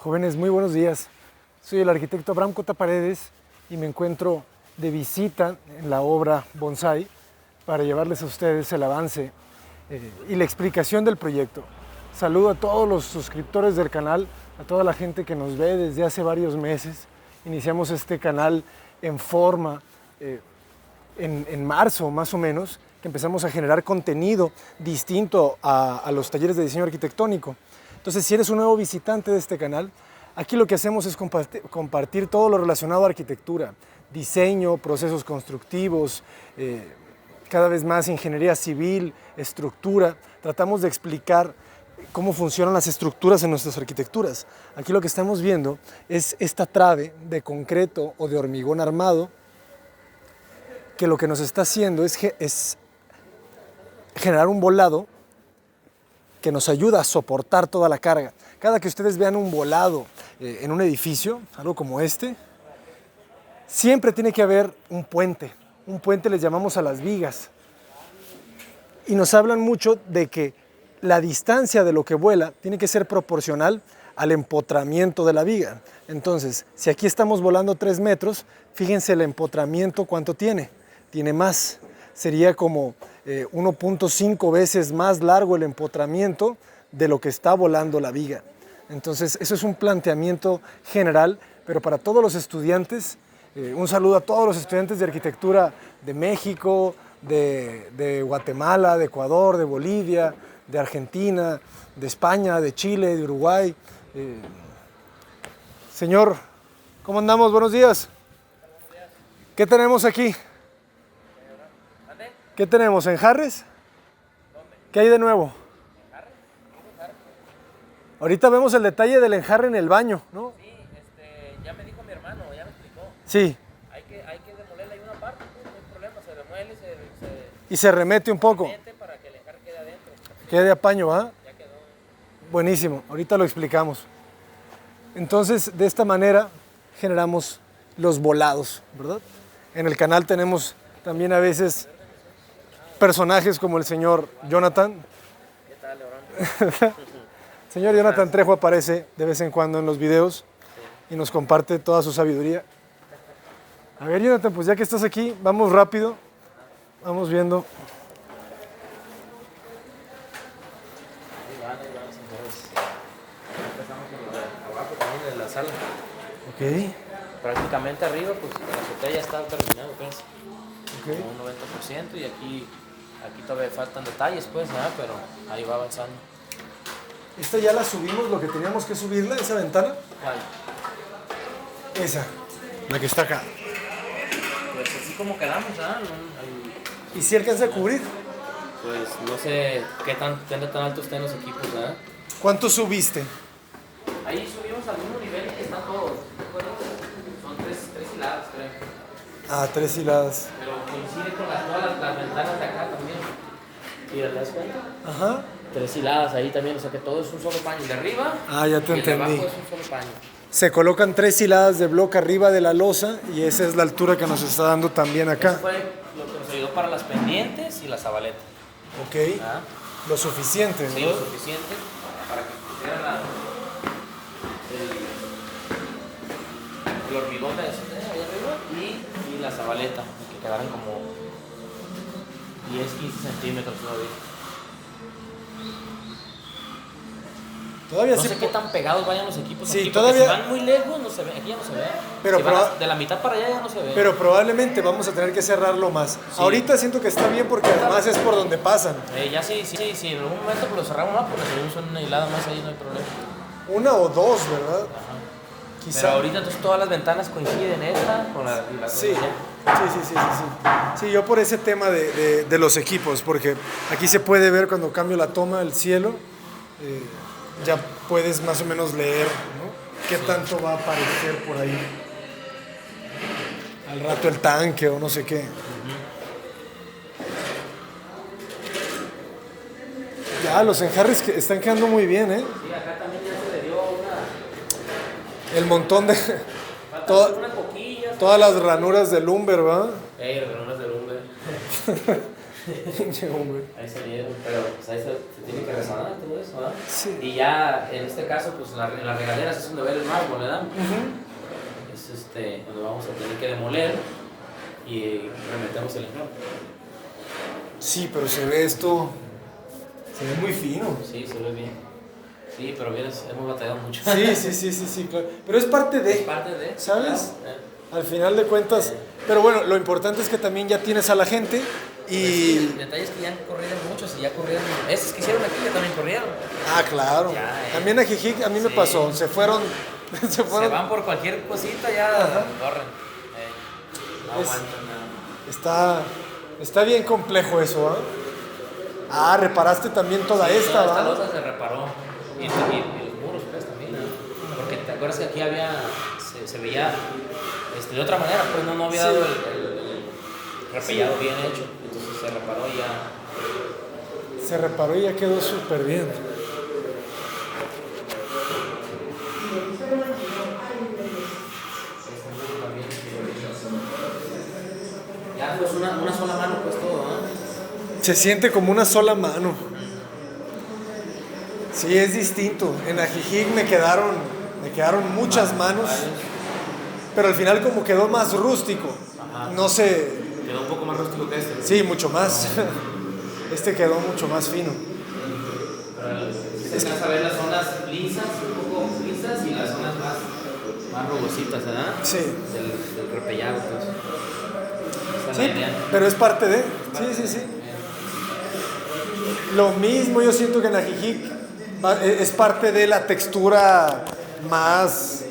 Jóvenes, muy buenos días. Soy el arquitecto Abraham Cota Paredes y me encuentro de visita en la obra Bonsai para llevarles a ustedes el avance y la explicación del proyecto. Saludo a todos los suscriptores del canal, a toda la gente que nos ve desde hace varios meses. Iniciamos este canal en forma en marzo más o menos, que empezamos a generar contenido distinto a los talleres de diseño arquitectónico. Entonces, si eres un nuevo visitante de este canal, aquí lo que hacemos es compartir todo lo relacionado a arquitectura, diseño, procesos constructivos, cada vez más ingeniería civil, estructura. Tratamos de explicar cómo funcionan las estructuras en nuestras arquitecturas. Aquí lo que estamos viendo es esta trave de concreto o de hormigón armado, que lo que nos está haciendo es generar un volado que nos ayuda a soportar toda la carga. Cada que ustedes vean un volado en un edificio, algo como este, siempre tiene que haber un puente. Un puente les llamamos a las vigas. Y nos hablan mucho de que la distancia de lo que vuela tiene que ser proporcional al empotramiento de la viga. Entonces, si aquí estamos volando 3 metros, fíjense el empotramiento cuánto tiene. Tiene más. Sería como 1.5 veces más largo el empotramiento de lo que está volando la viga. Entonces, eso es un planteamiento general, pero para todos los estudiantes, un saludo a todos los estudiantes de arquitectura de México, de Guatemala, de Ecuador, de Bolivia, de Argentina, de España, de Chile, de Uruguay. Señor, ¿cómo andamos? Buenos días. ¿Qué tenemos aquí? ¿Qué tenemos? ¿Enjarres? ¿Qué hay de nuevo? Ahorita vemos el detalle del enjarre en el baño, ¿no? Sí, ya me dijo mi hermano, ya me explicó. Sí. Hay que demolerle ahí una parte, pues, no hay problema, se remuele Y se remete un poco. mete para que el enjarre quede adentro. Quede a paño, ¿ah? Ya quedó. Buenísimo, ahorita lo explicamos. Entonces, de esta manera generamos los volados, ¿verdad? En el canal tenemos también a veces personajes como el señor Jonathan. ¿Qué tal, Lebrón? Señor Jonathan Trejo aparece de vez en cuando en los videos y nos comparte toda su sabiduría. A ver, Jonathan, pues ya que estás aquí, vamos rápido, vamos viendo. Ahí van, señores. Empezamos con lo de abajo también de la sala. Ok, Prácticamente arriba, pues la azotea ya está terminada, pues. ok. Como un 90% y aquí todavía faltan detalles, pues, ¿verdad? Pero ahí va avanzando. Esta ya la subimos, lo que teníamos que subirla, esa ventana. ¿Cuál? Esa, la que está acá. Pues así como quedamos, ¿ah? ¿Y si alcanza a cubrir? Pues no sé qué tan alto estén los equipos, ¿verdad? ¿Cuánto subiste? Ahí subimos al mismo nivel y están todos. Son tres hiladas, creo. Ah, 3 hiladas. Pero coincide con todas las ventanas de acá también. Mira, ¿te das cuenta? Ajá. 3 hiladas ahí también, o sea que todo es un solo paño. De arriba Ah, ya te y el de entendí. abajo es un solo paño. Se colocan 3 hiladas de bloque arriba de la losa y esa es la altura que nos está dando también Eso acá. fue lo que nos ayudó para las pendientes y la zabaleta. Ok. ¿Ah? Lo suficiente, Sí, ¿no? lo suficiente para que pusiera el hormigón de eso, ahí arriba y la zabaleta, que quedaran como 10-15 centímetros todavía. Todavía No sí. sé qué tan pegados vayan los equipos Sí, aquí, todavía- porque si van muy lejos no se ve, aquí ya no se ve. Pero Si van proba- de la mitad para allá ya no se ve. Pero probablemente vamos a tener que cerrarlo más. Ahorita siento que está bien porque además es por donde pasan. Ya sí, en algún momento pues lo cerramos más porque según son una hilada más ahí no hay problema. 1 o 2, ¿verdad? Ajá. Quizá. Pero ahorita entonces todas las ventanas coinciden esta con la y la Sí. de allá. Sí. Sí, yo por ese tema de los equipos, porque aquí se puede ver cuando cambio la toma del cielo, ya puedes más o menos leer, ¿no? ¿Qué tanto va a aparecer por ahí? Al rato el tanque o no sé qué. Ya, los enjarres que están quedando muy bien, ¿eh? Sí, acá también ya se le dio una... El montón de... Faltan toda- unas poquillas. todas las ranuras de lumber, ¿verdad? Ranuras de lumbre. Pinche hombre. Ahí salieron, pero pues ahí se tiene que resonar todo eso, ¿verdad? Sí. Y ya en este caso, pues en las regaderas es donde va el mármol, ¿verdad? Es donde vamos a tener que demoler y remetemos el enjambre. Sí, pero se ve esto, se ve muy fino. Sí, se ve bien. Sí, pero vienes, hemos batallado mucho. Sí, claro. Pero es parte de, Es parte de, ¿sabes? claro. Al final de cuentas. Pero bueno, lo importante es que también ya tienes a la gente Pues y... sí, el detalle es que ya corrieron muchos y ya corrieron. Esos que hicieron aquí ya también corrieron. Ah, claro. Ya, También a Jijic, a mí me sí. pasó. Se fueron... Se van por cualquier cosita, ya corren. No Es- aguantan nada. Está bien complejo eso, ¿ah? Ah, reparaste también toda esta, Esta ¿va? losa se reparó. Y los muros, pues también. Porque te acuerdas que aquí había. Se veía de otra manera, pues no había Sí. dado el repellado bien hecho. Entonces se reparó y ya. Se reparó y ya quedó súper bien. Ya pues una sola mano, pues todo, ¿no? Se siente como una sola mano. Sí, es distinto. En Ajijic me quedaron muchas manos, pero al final como quedó más rústico. Ajá. No sé, Quedó un poco más rústico que este. sí, mucho más. Este quedó mucho más fino. Se alcanza a ver las zonas lisas, un poco lisas y las zonas más rugositas, ¿verdad? Sí. Del repellado, pues. Esa es Sí, la idea. pero es parte de. Sí. Lo mismo yo siento que en Ajijic es parte de la textura más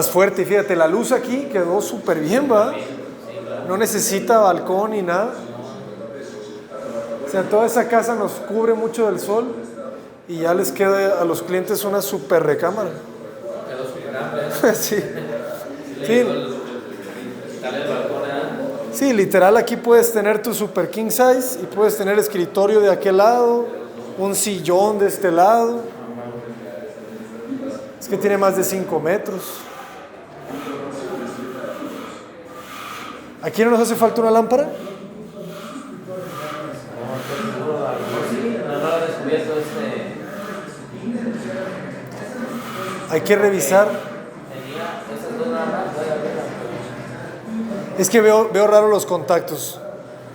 fuerte. Y fíjate, la luz aquí quedó súper bien, ¿va? No necesita balcón ni nada. O sea, toda esa casa nos cubre mucho del sol y ya les queda a los clientes una súper recámara. Quedó súper amplia. Sí. Sí. Dale el balcón, ¿verdad? Sí, literal aquí puedes tener tu super king size y puedes tener escritorio de aquel lado, un sillón de este lado. Es que tiene más de 5 metros. ¿Aquí no nos hace falta una lámpara? No lo he descubierto Hay que revisar. tenía esas dos ramas, voy a verlas. Es que veo raro los contactos.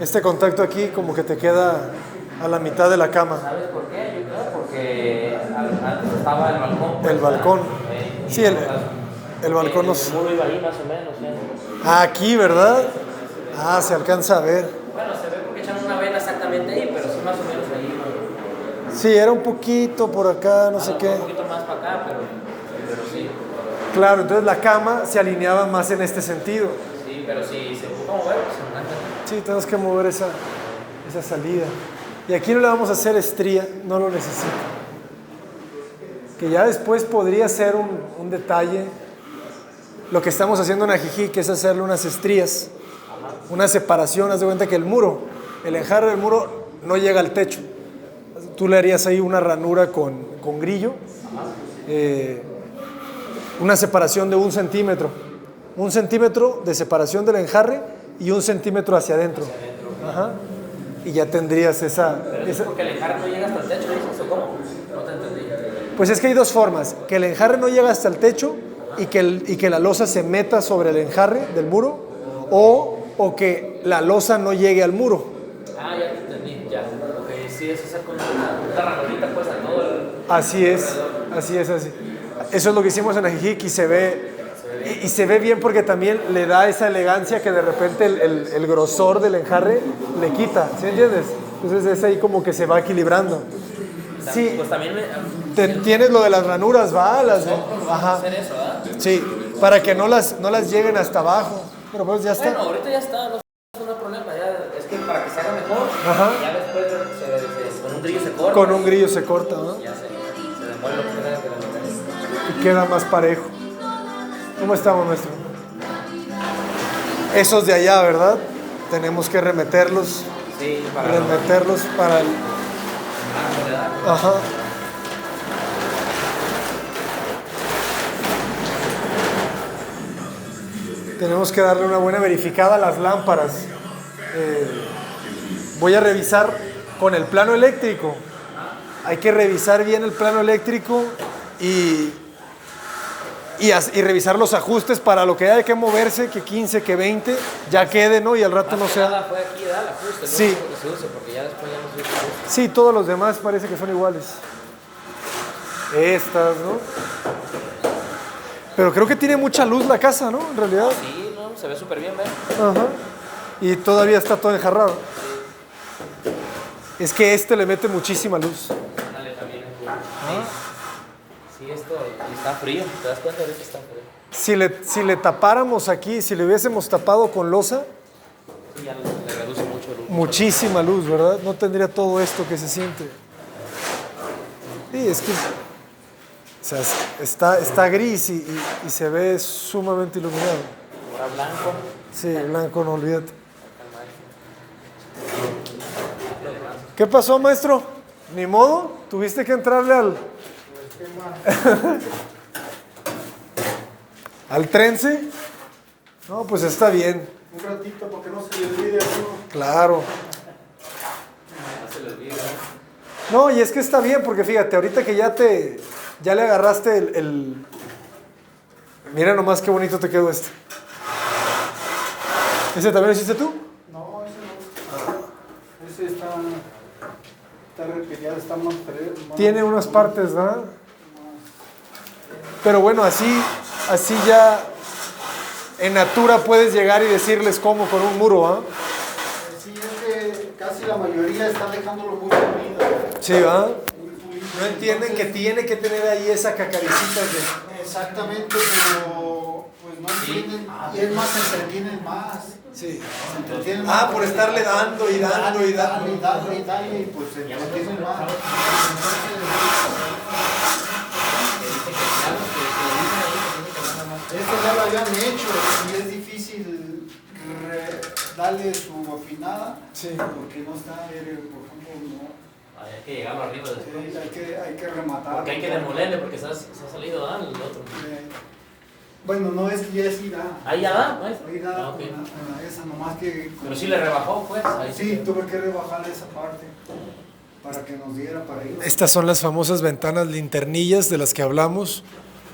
Este contacto aquí como que te queda a la mitad de la cama. ¿Sabes por qué? Yo creo porque antes estaba el balcón. pues, El balcón. y Sí, el balcón el nos... muro iba ahí más o menos. Ah, aquí, ¿verdad? Ah, se alcanza a ver. Bueno, se ve porque echaron una vena exactamente ahí, pero sí más o menos ahí. ¿No? Sí, era un poquito por acá, no sé qué. Un poquito más para acá, pero sí. Claro, entonces la cama se alineaba más en este sentido. Sí, pero si se ocupa mover, pues se manda. Sí, tenemos que mover esa salida. Y aquí no le vamos a hacer estría, no lo necesita. Que ya después podría ser un detalle. Lo que estamos haciendo en Ajijic, que es hacerle unas estrías, una separación. Haz de cuenta que el enjarre del muro no llega al techo. Tú le harías ahí una ranura con grillo, una separación de 1 centímetro. 1 centímetro de separación del enjarre y 1 centímetro hacia adentro. Ajá. Y ya tendrías esa... Porque el enjarre no llega hasta el techo, ¿dices? ¿O cómo? No te entendí. Pues es que hay dos formas. Que el enjarre no llega hasta el techo y que la losa se meta sobre el enjarre del muro, o que la losa no llegue al muro. Ah, ya te entendí, ya. Ok, sí, es hacer con una ranurita pues a todo el... Así es. Eso es lo que hicimos en Ajijic y se ve bien porque también le da esa elegancia que de repente el grosor del enjarre le quita, ¿sí entiendes? Entonces es ahí como que se va equilibrando. Sí, Pues también tienes lo de las ranuras, ¿va? Ajá. hacer eso, ¿verdad? Sí, para que no las lleguen hasta abajo. Pero pues ya está. Bueno, ahorita ya está, no es un problema, ya, es que para que se haga mejor, Ajá. ya después con un grillo se corta. Con un grillo se corta, ¿no? Ya se demuele lo que tenga que demoler. Y queda más parejo. ¿Cómo estamos, maestro? Esos de allá, ¿verdad? Tenemos que remeterlos Sí, para para el... ¿verdad? Ajá. Tenemos que darle una buena verificada a las lámparas. voy a revisar con el plano eléctrico. Hay que revisar bien el plano eléctrico y revisar los ajustes para lo que haya que moverse, que 15, que 20, ya quede, ¿no? Y al rato no sea... Nada fue aquí, ¿verdad? El ajuste, ¿no? Sí. Que se use, porque ya después ya no se usa. Sí, todos los demás parece que son iguales. Estas, ¿no? Pero creo que tiene mucha luz la casa, ¿no? En realidad. Sí, no, se ve súper bien, ¿ves? Ajá. Y todavía está todo enjarrado. Es que este le mete muchísima luz. Dale también. Sí, esto está frío, ¿te das cuenta? Ahorita está frío. Si le tapáramos aquí, si le hubiésemos tapado con losa, Sí, ya le reduce mucho luz. muchísima luz, ¿verdad? No tendría todo esto que se siente. Sí, es que... O sea, está gris y se ve sumamente iluminado. Ahora blanco. Sí, blanco, no olvídate. ¿Qué pasó, maestro? Ni modo, tuviste que entrarle al trence. No, pues está bien. Un ratito para que no se le olvide algo. Claro. No se le olvida. No, y es que está bien, porque fíjate, ahorita que ya le agarraste el... Mira nomás qué bonito te quedó este. ¿Ese también lo hiciste tú? No, ese no. Ese está repeleado, está más fresco. Tiene unas partes, ¿verdad? Pero bueno, así ya en natura puedes llegar y decirles cómo con un muro, ¿ah? Sí, es que casi la mayoría está dejándolo muy pulido. Sí, ¿verdad? Muy pulido. No entienden que tiene que tener ahí esa cacaricita que... Exactamente, pero pues no entienden. Y es más, se entretienen más. Sí. Se entretienen más. Ah, por estarle dando y dando y dando. Y pues se entretienen más. Esto ya lo habían hecho y es difícil darle su afinada. Sí. Porque no está, por ejemplo, no. Hay que llegarlo arriba después. Hay que rematar. Porque hay que demolerle, porque se ha salido el otro. Bueno, no es que ya sí da. Ahí ya da, pues. Ahí da Ah, ok. con esa, nomás que... Pero sí le rebajó, pues. Ahí Sí, tuve que rebajar esa parte para que nos diera para ir. Estas son las famosas ventanas linternillas de las que hablamos.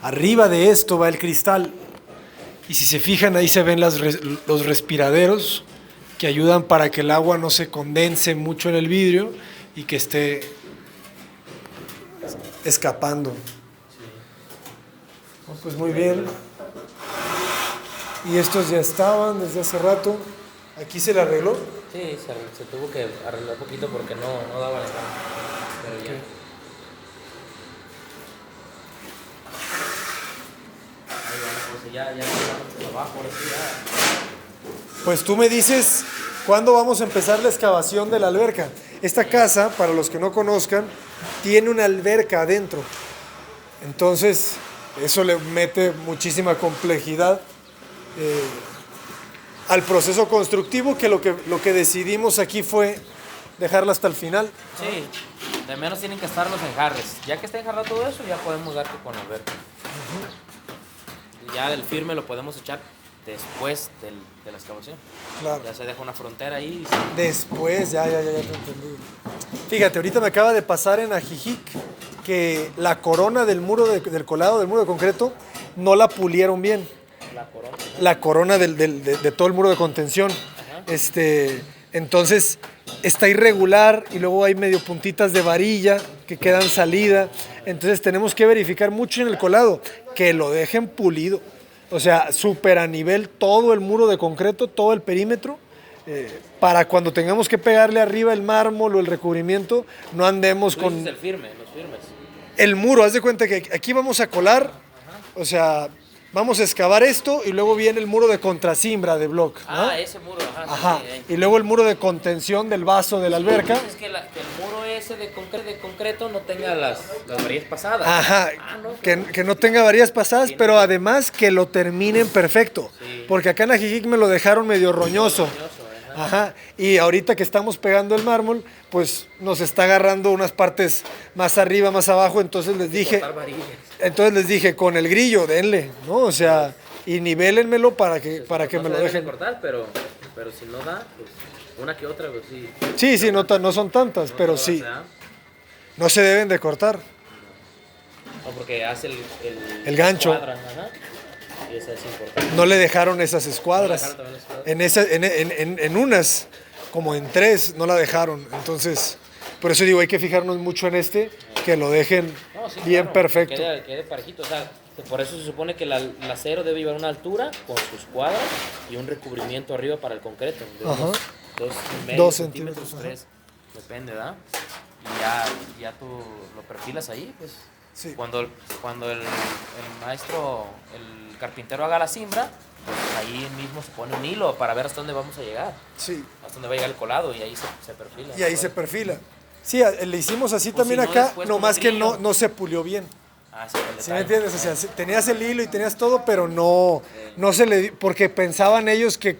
Arriba de esto va el cristal. Y si se fijan, ahí se ven los respiraderos que ayudan para que el agua no se condense mucho en el vidrio y que esté escapando. Oh, pues muy bien. Y estos ya estaban desde hace rato. ¿Aquí se le arregló? Sí, se tuvo que arreglar un poquito porque no daba la cara. Pero ya. Ahí va, pues ya abajo, ahora sí ya. Pues tú me dices cuándo vamos a empezar la excavación de la alberca. Esta casa, para los que no conozcan, tiene una alberca adentro. Entonces, eso le mete muchísima complejidad al proceso constructivo, que lo que decidimos aquí fue dejarla hasta el final. Sí, de menos tienen que estar los enjarres. Ya que está enjarrado todo eso, ya podemos darle con alberca. Ya el firme lo podemos echar después de la excavación. Claro. Ya se deja una frontera ahí. Después, ya te entendí. Fíjate, ahorita me acaba de pasar en Ajijic que la corona del muro del colado, del muro de concreto, no la pulieron bien. La corona. La corona de todo el muro de contención. Ajá. Entonces está irregular y luego hay medio puntitas de varilla que quedan salida. Entonces tenemos que verificar mucho en el colado que lo dejen pulido. O sea, súper a nivel todo el muro de concreto, todo el perímetro, para cuando tengamos que pegarle arriba el mármol o el recubrimiento, no andemos con... Los firmes. El muro, haz de cuenta que aquí vamos a colar, o sea, vamos a excavar esto y luego viene el muro de contrasimbra de block, ¿no? Ese muro, Ajá. Sí. Y luego el muro de contención del vaso de la alberca. Es que el muro ese de concreto no tenga las varillas pasadas. Ajá, No, que no tenga varillas pasadas, pero además que lo terminen perfecto. Sí. Porque acá en Ajijic me lo dejaron medio roñoso. Ajá, y ahorita que estamos pegando el mármol, pues nos está agarrando unas partes más arriba, más abajo, entonces les dije, con el grillo, denle, ¿no? O sea, y nivélenmelo para que me lo dejen. cortar, pero si no da, pues... Una que otra, pues sí. Sí, sí, no son tantas, No pero todas, sí. ¿verdad? No se deben de cortar. No, porque hace El gancho. escuadra, ajá. Y esa es importante. No le dejaron esas No escuadras. dejaron también las escuadras. En unas, como en 3, no la dejaron. Entonces, por eso digo, hay que fijarnos mucho en que lo dejen No, sí, bien claro, perfecto. quede parejito. O sea, por eso se supone que el acero debe llevar una altura con sus cuadras y un recubrimiento arriba para el concreto. De Ajá. unos 2,5 2 centímetros, centímetros, 3. Depende, ¿verdad? Y ya tú lo perfilas ahí, pues. Sí. Cuando el maestro, el carpintero haga la cimbra, pues ahí mismo se pone un hilo para ver hasta dónde vamos a llegar. Sí. Hasta dónde va a llegar el colado y ahí se perfila. Y ahí se perfila. Sí, le hicimos así O también si no, acá, después nomás con que el hilo. no se pulió bien. Ah, sí, el ¿Sí me detalle. entiendes? O sea, tenías el hilo y tenías todo, pero no se le porque pensaban ellos que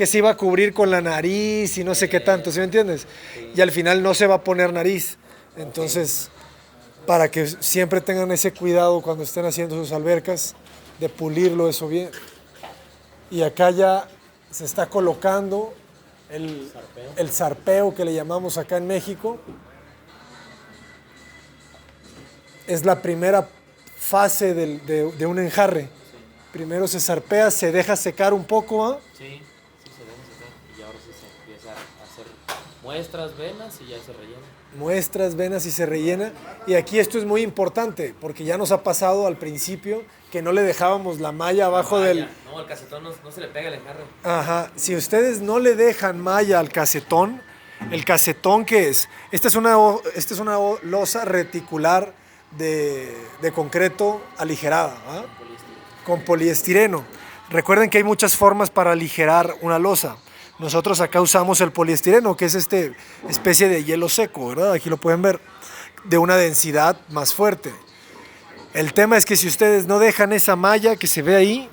se iba a cubrir con la nariz y no sé qué tanto, ¿sí me entiendes? Y al final no se va a poner nariz. Entonces, para que siempre tengan ese cuidado cuando estén haciendo sus albercas, de pulirlo eso bien. Y acá ya se está colocando el zarpeo que le llamamos acá en México. Es la primera fase de un enjarre. Primero se zarpea, se deja secar un poco, ¿ah? Sí, sí se debe secar. Y ahora sí se empieza a hacer muestras, venas y ya se rellena. Muestras, venas y se rellena. Y aquí esto es muy importante, porque ya nos ha pasado al principio que no le dejábamos la malla abajo del... No, el casetón no se le pega el enjarre. Ajá, si ustedes no le dejan malla al casetón, ¿el casetón qué es? Esta es una losa reticular de concreto aligerada, ¿ah? Con poliestireno. Recuerden que hay muchas formas para aligerar una losa. Nosotros acá usamos el poliestireno, que es especie de hielo seco, ¿verdad? Aquí lo pueden ver, de una densidad más fuerte. El tema es que si ustedes no dejan esa malla que se ve ahí,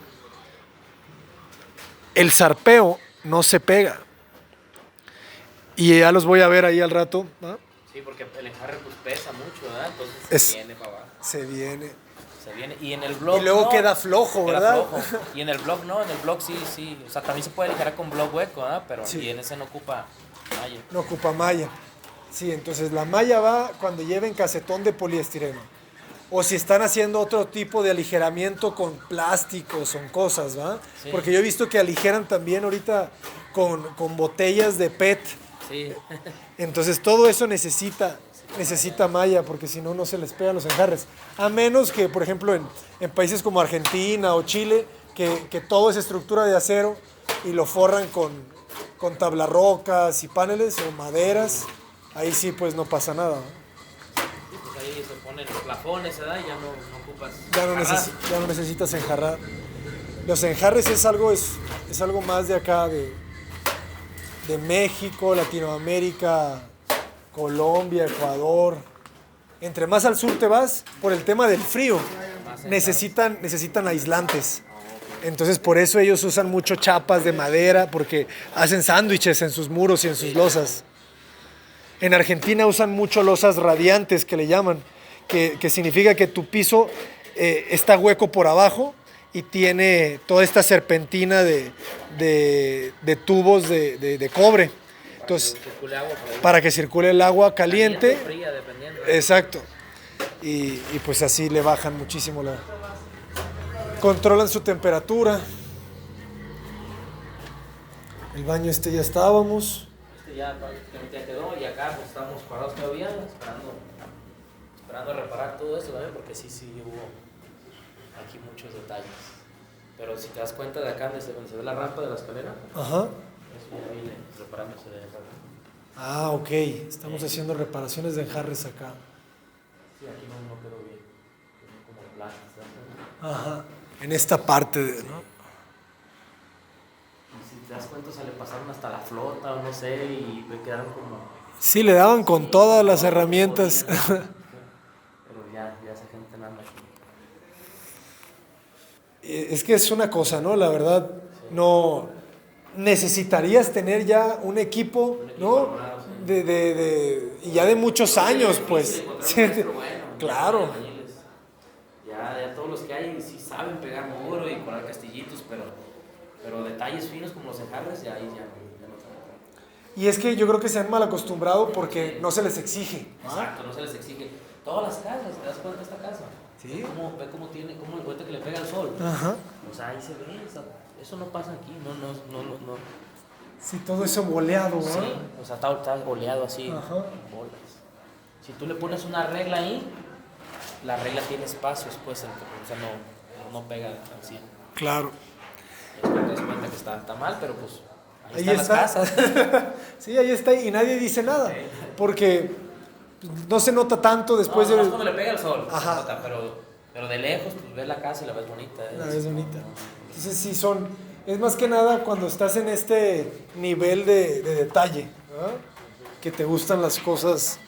el zarpeo no se pega. Y ya los voy a ver ahí al rato, ¿ah? Sí, porque el enjarre pues pesa mucho, ¿verdad? Entonces se viene para abajo. Se viene. Se viene. Y en el blog Y luego no, queda flojo, ¿verdad? flojo. Y en el blog no, en el blog sí. O sea, también se puede aligerar con blog hueco, ¿verdad? Pero Sí. y en ese no ocupa malla. No ocupa malla. Sí, entonces la malla va cuando lleven casetón de poliestireno. O si están haciendo otro tipo de aligeramiento con plásticos, son cosas, ¿va? Sí. Porque yo he visto que aligeran también ahorita con botellas de PET. Sí. Entonces todo eso necesita malla, porque si no, no se les pegan los enjarres. A menos que, por ejemplo, en países como Argentina o Chile, que todo es estructura de acero y lo forran con tablarrocas y paneles o maderas, ahí sí pues no pasa nada, ¿no? Y pues ahí se ponen los plafones, ¿verdad? Y ya no ocupas. Ya no necesitas enjarrar. Los enjarres es algo más de acá, de México, Latinoamérica, Colombia, Ecuador. Entre más al sur te vas, por el tema del frío, necesitan aislantes. Entonces por eso ellos usan mucho chapas de madera, porque hacen sándwiches en sus muros y en sus losas. En Argentina usan mucho losas radiantes, que le llaman, que significa que tu piso está hueco por abajo y tiene toda esta serpentina de tubos de cobre. Entonces, para que circule el agua caliente. Fría, dependiendo. Exacto. Y pues así le bajan muchísimo controlan su temperatura. El baño ya estábamos. Ya prácticamente ya quedó y acá pues estamos parados todavía esperando reparar todo eso, ¿verdad? Porque sí hubo aquí muchos detalles. Pero si te das cuenta de acá donde se ve la rampa de la escalera, Ajá. eso ya viene reparándose de acá. Ah, ok. Estamos haciendo reparaciones de enjarres acá. Sí, aquí no quedó bien. Quedó como plásticos, ¿verdad? Ajá. En esta parte, ¿no? Y si te das cuenta se le pasaron hasta la flota o no sé y me quedaron como... Sí, le daban con todas las herramientas. Pero ya esa gente nada más. Es que es una cosa, ¿no? La verdad, no necesitarías tener ya un equipo, ¿no? Y ya de muchos años, pues. Sí, claro. Ya todos los que hay sí saben pegar muro y poner castillitos, pero detalles finos como los enjarres, ya ahí ya no saben. Y es que yo creo que se han mal acostumbrado porque no se les exige. Exacto, no se les exige. Todas las casas, ¿te das cuenta de esta casa? Sí. Ve cómo tiene, cómo el golpe que le pega el sol. Ajá. O sea, ahí se ve, eso no pasa aquí, no. Sí, todo eso boleado, ¿no? Sí, o sea, está boleado así, Ajá. en bolas. Si tú le pones una regla ahí, la regla tiene espacios, pues, o sea, no pega así. Claro. Es que te das cuenta que está mal, pero pues ahí Ahí están está. las casas. Sí, ahí está y nadie dice nada. Porque no se nota tanto después no, de... es cuando le pega el sol, Ajá. se nota, pero de lejos pues ves la casa y la ves bonita. La ves bonita. Entonces sí son... Es más que nada cuando estás en este nivel de detalle, ¿no? Que te gustan las cosas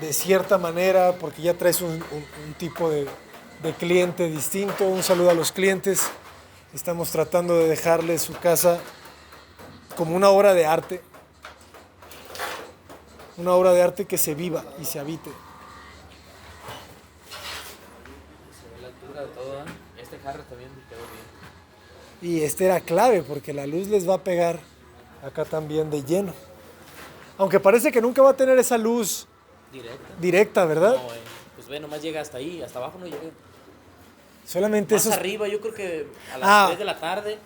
de cierta manera porque ya traes un tipo de cliente distinto. Un saludo a los clientes. Estamos tratando de dejarles su casa como una obra de arte. Una obra de arte que se viva y se habite. Se ve la altura de todo, ¿eh? Este jarro también quedó bien. Y este era clave porque la luz les va a pegar acá también de lleno. Aunque parece que nunca va a tener esa luz directa, ¿verdad? No, pues ve, nomás llega hasta ahí, hasta abajo no llega. Solamente Más esos... arriba, yo creo que a las 3 de la tarde.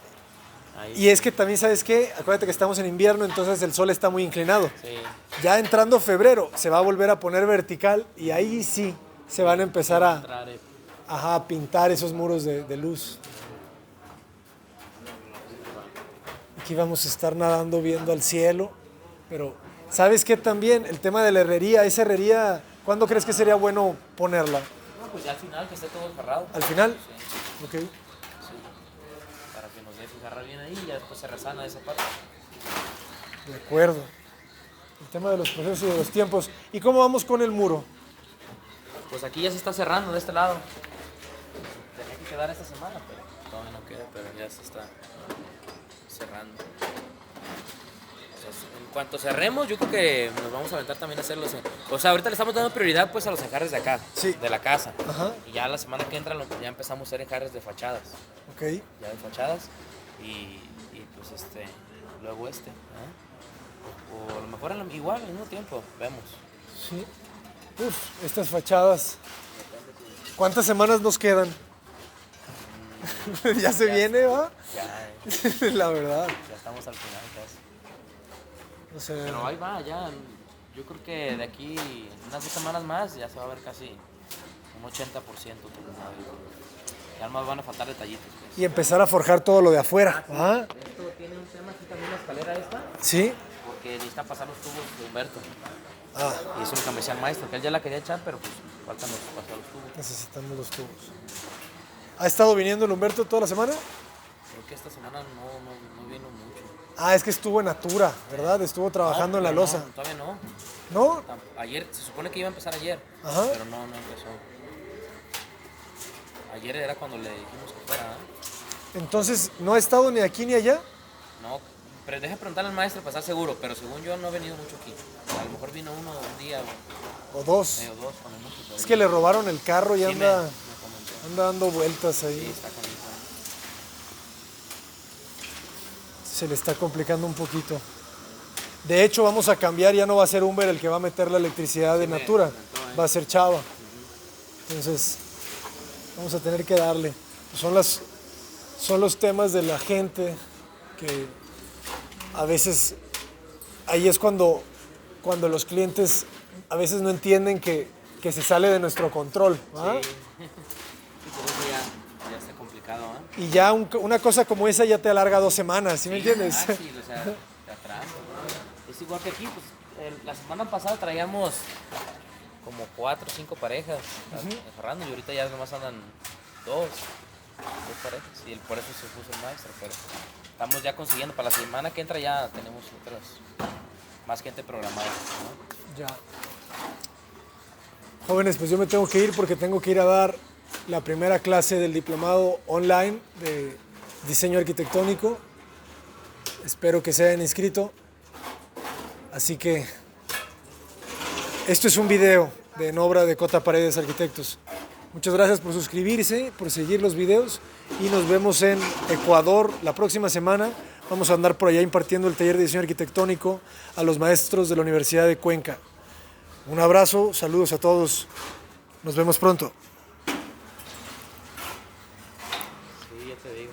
Ahí. Y es que también, ¿sabes qué? Acuérdate que estamos en invierno, entonces el sol está muy inclinado. Sí. Ya entrando febrero, se va a volver a poner vertical y ahí sí se van a empezar a pintar esos muros de luz. Aquí vamos a estar nadando viendo al cielo, pero ¿sabes qué también? El tema de la herrería, esa herrería, ¿cuándo crees que sería bueno ponerla? No, pues ya al final, que esté todo enjarrado. ¿Al final? Sí, Ok. sí. Para que nos deje enjarrar bien ahí y ya después se resana esa parte. De acuerdo. El tema de los procesos y de los tiempos. ¿Y cómo vamos con el muro? Pues aquí ya se está cerrando de este lado. Tenía que quedar esta semana, pero todavía no queda, pero ya se está cerrando. Entonces, en cuanto cerremos, yo creo que nos vamos a aventar también a hacerlos. O sea, ahorita le estamos dando prioridad pues a los enjarres de acá, Sí. de la casa. Ajá. Y ya la semana que entra ya empezamos a hacer enjarres de fachadas. Ok. Ya de fachadas. Y pues luego ¿eh? O a lo mejor igual al mismo tiempo, vemos. Sí. Uf, estas fachadas. ¿Cuántas semanas nos quedan? Ya se viene, ¿va? Ya, La verdad. ya estamos al final casi. O sea, Pero ahí va, ya. Yo creo que de aquí unas 2 semanas más ya se va a ver casi un 80% terminado. Ya más van a faltar detallitos. Pues. y empezar a forjar todo lo de afuera. ¿Ah? Esto tiene un tema aquí también, la escalera esta, Sí. porque necesita pasar los tubos de Humberto. Ah, Y eso es lo que me decía el maestro, que él ya la quería echar, pero pues faltan pasar los tubos. necesitamos los tubos. ¿Ha estado viniendo el Humberto toda la semana? Creo que esta semana no vino mucho. Ah, es que estuvo en Natura, ¿verdad? Estuvo trabajando en la pero losa. No, todavía no. ¿No? Ayer, se supone que iba a empezar ayer, Ajá. pero no empezó. Ayer era cuando le dijimos que fuera, ¿eh? Entonces, ¿no ha estado ni aquí ni allá? No, pero deja preguntarle al maestro para estar seguro, pero según yo no ha venido mucho aquí. A lo mejor vino un día ¿O dos? o dos, cuando mucho. pero Es que le robaron el carro y sí anda, me comentó. anda dando vueltas Sí, ahí. está con eso. Se le está complicando un poquito. De hecho, vamos a cambiar, ya no va a ser Humber el que va a meter la electricidad de me Natura, comentó, va a ser Chava. Entonces, vamos a tener que darle. Son los temas de la gente que a veces, ahí es cuando los clientes a veces no entienden que se sale de nuestro control. ¿Ah? Sí. Sí, por eso ya está complicado, ¿eh? Y ya una cosa como esa ya te alarga 2 semanas, ¿sí me entiendes? Sí, o sea, de atrás. Es igual que aquí, pues la semana pasada traíamos como 4 o 5 parejas encerrando y ahorita ya nomás andan 2 parejas y por eso se puso el maestro, pero estamos ya consiguiendo, para la semana que entra ya tenemos más gente programada, ¿no? Ya. Jóvenes, pues yo me tengo que ir porque tengo que ir a dar la primera clase del diplomado online de diseño arquitectónico. Espero que se hayan inscrito. Así que esto es un video en obra de Cota Paredes Arquitectos. Muchas gracias por suscribirse, por seguir los videos y nos vemos en Ecuador la próxima semana Vamos a andar por allá impartiendo el taller de diseño arquitectónico a los maestros de la Universidad de Cuenca. Un abrazo, saludos a todos. Nos vemos pronto. Sí, ya te digo.